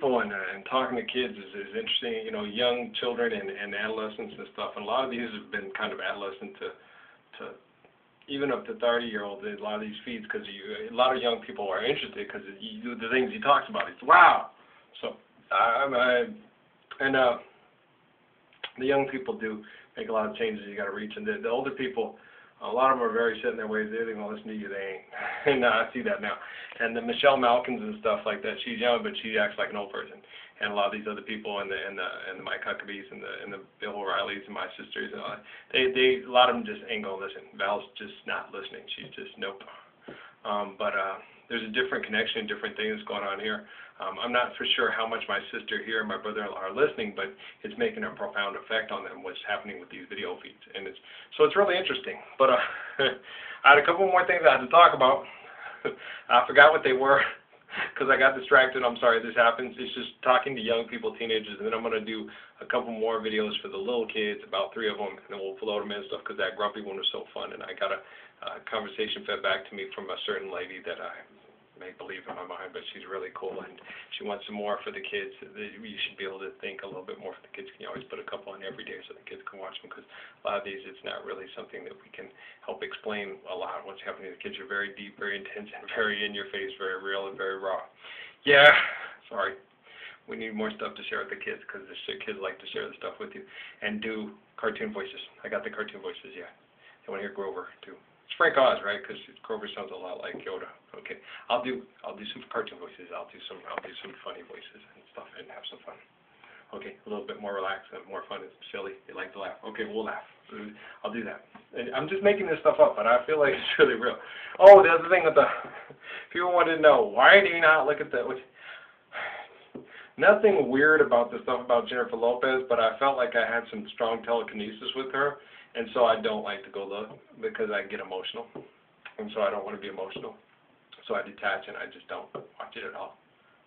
people and talking to kids is interesting. You know, young children and adolescents and stuff. And a lot of these have been kind of adolescent to even up to 30-year-olds. A lot of these feeds, because a lot of young people are interested because the things he talks about. It's wow. So the young people do make a lot of changes. You got to reach, and the older people. A lot of them are very set in their ways. They're going to listen to you. They ain't. And I see that now. And the Michelle Malkins and stuff like that. She's young, but she acts like an old person. And a lot of these other people, and the Mike Huckabees and the Bill O'Reillys and my sisters, and all that, a lot of them just ain't going to listen. Val's just not listening. She's just nope. But there's a different connection, different things going on here. I'm not for sure how much my sister here and my brother-in-law are listening, but it's making a profound effect on them, what's happening with these video feeds. And so it's really interesting. But I had a couple more things I had to talk about. I forgot what they were because I got distracted. I'm sorry this happens. It's just talking to young people, teenagers, and then I'm going to do a couple more videos for the little kids, about 3 of them, and then we'll float them in and stuff because that grumpy one was so fun. And I got a conversation fed back to me from a certain lady that I make believe in my mind, but she's really cool, and she wants some more for the kids. You should be able to think a little bit more for the kids. You can always put a couple on every day so the kids can watch them, because a lot of these, it's not really something that we can help explain a lot. What's happening to the kids are very deep, very intense, and very in your face, very real, and very raw. Yeah, sorry. We need more stuff to share with the kids, because the kids like to share the stuff with you. And do cartoon voices. I got the cartoon voices, yeah. They want to hear Grover, too. It's Frank Oz, right? Because Grover sounds a lot like Yoda. Okay, I'll do some cartoon voices. I'll do some funny voices and stuff, and have some fun. Okay, a little bit more relaxed and more fun. It's silly. They like to laugh. Okay, we'll laugh. I'll do that. And I'm just making this stuff up, but I feel like it's really real. Oh, the other thing with the people wanted to know, why do you not look at the? Nothing weird about the stuff about Jennifer Lopez, but I felt like I had some strong telekinesis with her. And so I don't like to go look because I get emotional. And so I don't want to be emotional. So I detach and I just don't watch it at all.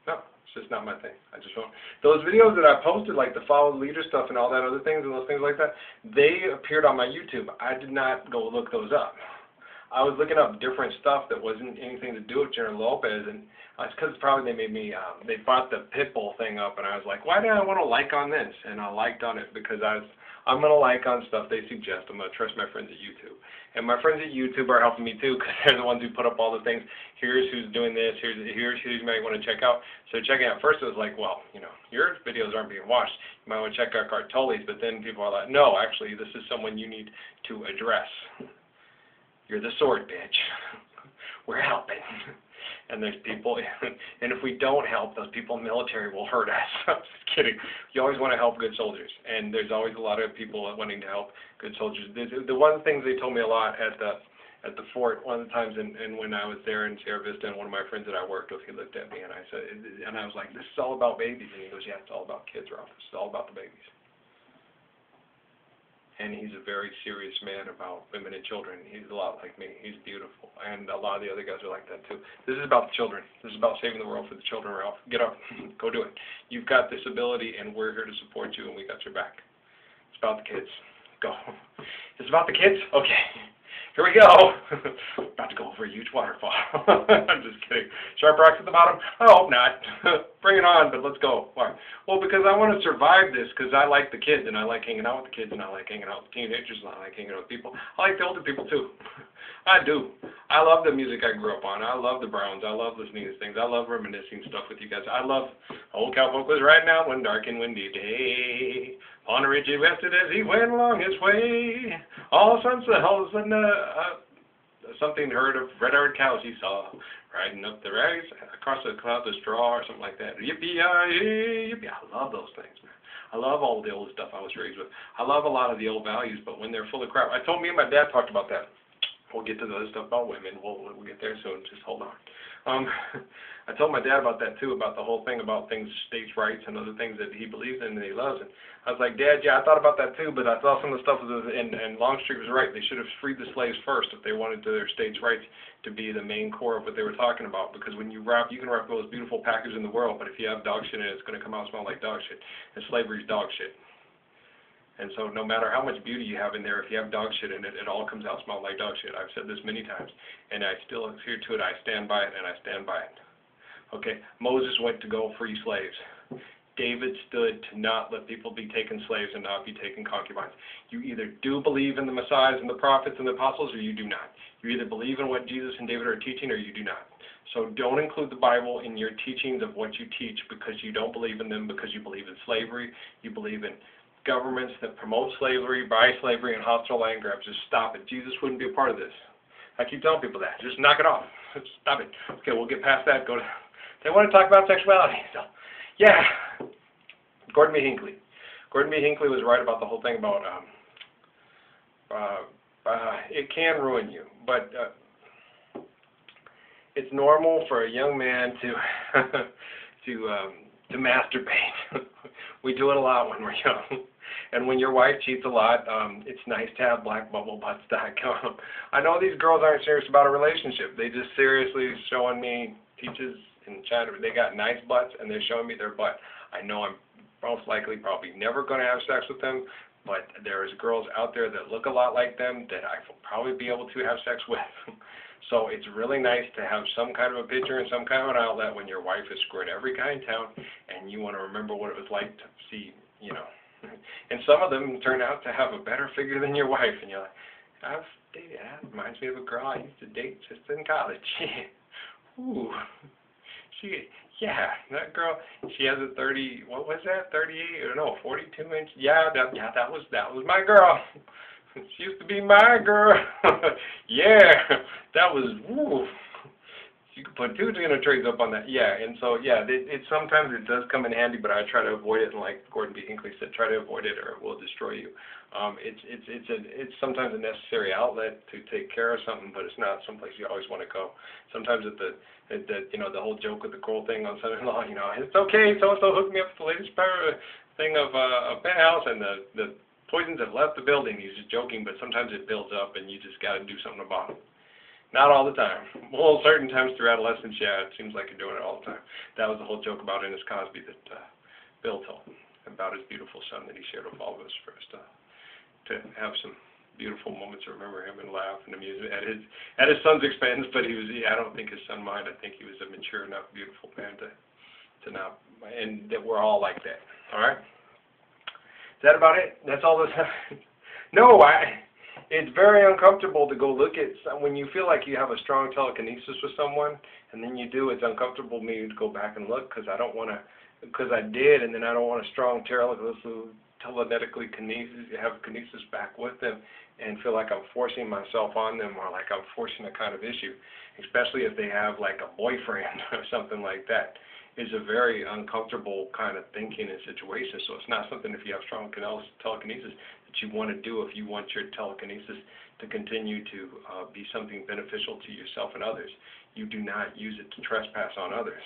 No, it's just not my thing. I just won't. Those videos that I posted, like the follow the leader stuff and all that other things and those things like that, they appeared on my YouTube. I did not go look those up. I was looking up different stuff that wasn't anything to do with Jennifer Lopez, and it's because probably they made me, they brought the Pitbull thing up, and I was like, why do I want to like on this? And I liked on it because I'm going to like on stuff they suggest. I'm going to trust my friends at YouTube. And my friends at YouTube are helping me too, because they're the ones who put up all the things. Here's who's doing this. Here's who you might want to check out. So checking out first, it was like, well, you know, your videos aren't being watched. You might want to check out Cartoli's. But then people are like, no, actually, this is someone you need to address. You're the sword, bitch. We're helping. And there's people, and if we don't help, those people in the military will hurt us. I'm just kidding. You always want to help good soldiers, and there's always a lot of people wanting to help good soldiers. The one thing they told me a lot at the fort, one of the times, and when I was there in Sierra Vista, and one of my friends that I worked with, he looked at me, and I said, and I was like, this is all about babies, and he goes, yeah, it's all about kids, Ralph. It's all about the babies. And he's a very serious man about women and children. He's a lot like me. He's beautiful. And a lot of the other guys are like that too. This is about the children. This is about saving the world for the children, Ralph. Get up. Go do it. You've got this ability, and we're here to support you, and we got your back. It's about the kids. Go. It's about the kids? Okay. Here we go. About to go over a huge waterfall. I'm just kidding. Sharp rocks at the bottom? I hope not. Bring it on, but let's go. Why? Well, because I want to survive this, because I like the kids, and I like hanging out with the kids, and I like hanging out with teenagers, and I like hanging out with people. I like the older people, too. I do. I love the music I grew up on. I love the Browns. I love listening to things. I love reminiscing stuff with you guys. I love Old Cowpoke was right now one dark and windy day. On a ridge he rested as he went along his way. All of a sudden, something heard of red-haired cows he saw riding up the rags across the clouds of straw or something like that. Yippee-yi-yi, yippee. I love those things, man. I love all the old stuff I was raised with. I love a lot of the old values, but when they're full of crap. Me and my dad talked about that. We'll get to the other stuff about women. We'll get there soon. Just hold on. I told my dad about that too, about the whole thing about things, states' rights and other things that he believes in and he loves. And I was like, Dad, yeah, I thought about that too, but I thought some of the stuff was, and Longstreet was right. They should have freed the slaves first if they wanted their states' rights to be the main core of what they were talking about. Because when you wrap, you can wrap the most beautiful package in the world, but if you have dog shit in it, it's going to come out smelling like dog shit. And slavery's dog shit. And so no matter how much beauty you have in there, if you have dog shit in it, it all comes out smelling like dog shit. I've said this many times, and I still adhere to it. I stand by it, and I stand by it. Okay, Moses went to go free slaves. David stood to not let people be taken slaves and not be taken concubines. You either do believe in the Messiahs and the prophets and the apostles, or you do not. You either believe in what Jesus and David are teaching, or you do not. So don't include the Bible in your teachings of what you teach because you don't believe in them, because you believe in slavery, you believe in governments that promote slavery, buy slavery, and hostile land grabs. Just stop it. Jesus wouldn't be a part of this. I keep telling people that. Just knock it off. Stop it. Okay, we'll get past that. They want to talk about sexuality. So, yeah. Gordon B. Hinckley. Gordon B. Hinckley was right about the whole thing about it can ruin you, but it's normal for a young man to masturbate. We do it a lot when we're young. And when your wife cheats a lot, it's nice to have blackbubblebutts.com. I know these girls aren't serious about a relationship. They just seriously showing me teachers in China. They got nice butts, and they're showing me their butt. I know I'm most likely probably never going to have sex with them, but there's girls out there that look a lot like them that I will probably be able to have sex with. So it's really nice to have some kind of a picture and some kind of an outlet when your wife is screwing every guy in town, and you want to remember what it was like to see, you know. And some of them turn out to have a better figure than your wife, and you're like, I've dated, that reminds me of a girl I used to date just in college. Ooh. Yeah, that girl, she has a 30, what was that, 38, or no, 42 inch, that was my girl. She used to be my girl. Yeah, that was, woo. You could put two dinner trays up on that. Yeah, and so, yeah, it sometimes it does come in handy, but I try to avoid it, and like Gordon B. Hinckley said, try to avoid it or it will destroy you. It's sometimes a necessary outlet to take care of something, but it's not someplace you always want to go. Sometimes the whole joke with the cool thing on son-in-law, it's okay, so-and-so hooked me up with the latest thing of a penthouse, and the poisons have left the building. He's just joking, but sometimes it builds up, and you just got to do something about it. Not all the time. Well, certain times through adolescence, yeah, it seems like you're doing it all the time. That was the whole joke about Ennis Cosby that Bill told about his beautiful son that he shared with all of us for us to have some beautiful moments to remember him and laugh and amuse at his son's expense. But I don't think his son minded. I think he was a mature enough, beautiful man to not, and that we're all like that. All right. Is that about it? That's all this. No, it's very uncomfortable to go look at, when you feel like you have a strong telekinesis with someone, and then you do, it's uncomfortable me to go back and look, because I don't want to, because I did, and then I don't want a strong telekinetically have kinesis back with them, and feel like I'm forcing myself on them, or like I'm forcing a kind of issue, especially if they have like a boyfriend or something like that. Is a very uncomfortable kind of thinking and situation. So it's not something, if you have strong telekinesis, that you want to do if you want your telekinesis to continue to be something beneficial to yourself and others. You do not use it to trespass on others.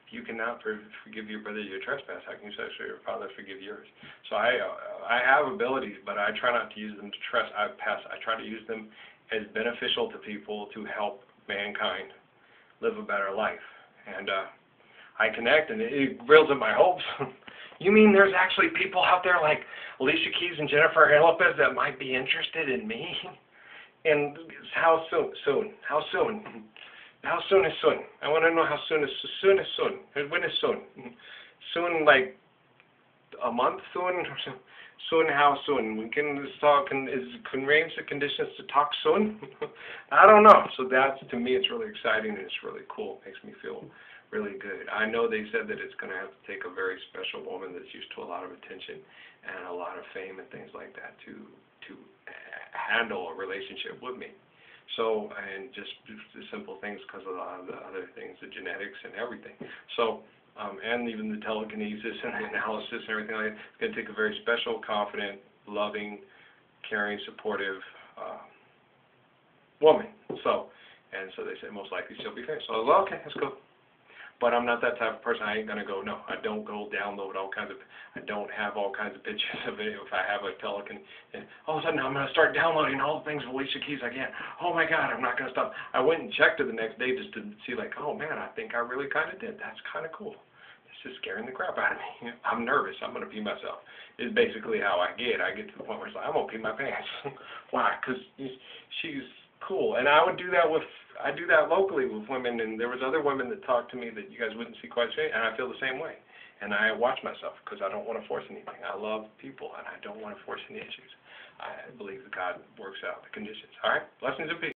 If you cannot forgive your brother your trespass, how can you say your father forgive yours? So I have abilities, but I try not to use them to I try to use them as beneficial to people to help mankind live a better life. And I connect, and it builds up my hopes. You mean there's actually people out there like Alicia Keys and Jennifer Lopez that might be interested in me? And how soon? How soon? How soon is soon? I want to know how soon is soon. When is soon? Soon, like a month soon? Soon, how soon? We can talk, can arrange the conditions to talk soon? I don't know. So to me, it's really exciting, and it's really cool. It makes me feel really good. I know they said that it's going to have to take a very special woman that's used to a lot of attention and a lot of fame and things like that to handle a relationship with me. So, and just the simple things because of a lot of the other things, the genetics and everything. So, and even the telekinesis and the analysis and everything like that, it's going to take a very special, confident, loving, caring, supportive woman. So, and so they said most likely she'll be famous. So I was like, okay, that's cool. But I'm not that type of person. I ain't going to go, no, I don't go download all kinds of, I don't have all kinds of pictures of it. If I have a and all of a sudden I'm going to start downloading all the things of Alicia Keys I can. Oh my God, I'm not going to stop. I went and checked her the next day just to see like, oh man, I think I really kind of did. That's kind of cool. It's just scaring the crap out of me. I'm nervous. I'm going to pee myself. Is basically how I get. I get to the point where it's like, I'm going to pee my pants. Why? Because she's cool. And I do that locally with women, and there was other women that talked to me that you guys wouldn't see quite straight, and I feel the same way. And I watch myself because I don't want to force anything. I love people, and I don't want to force any issues. I believe that God works out the conditions. All right? Blessings and peace.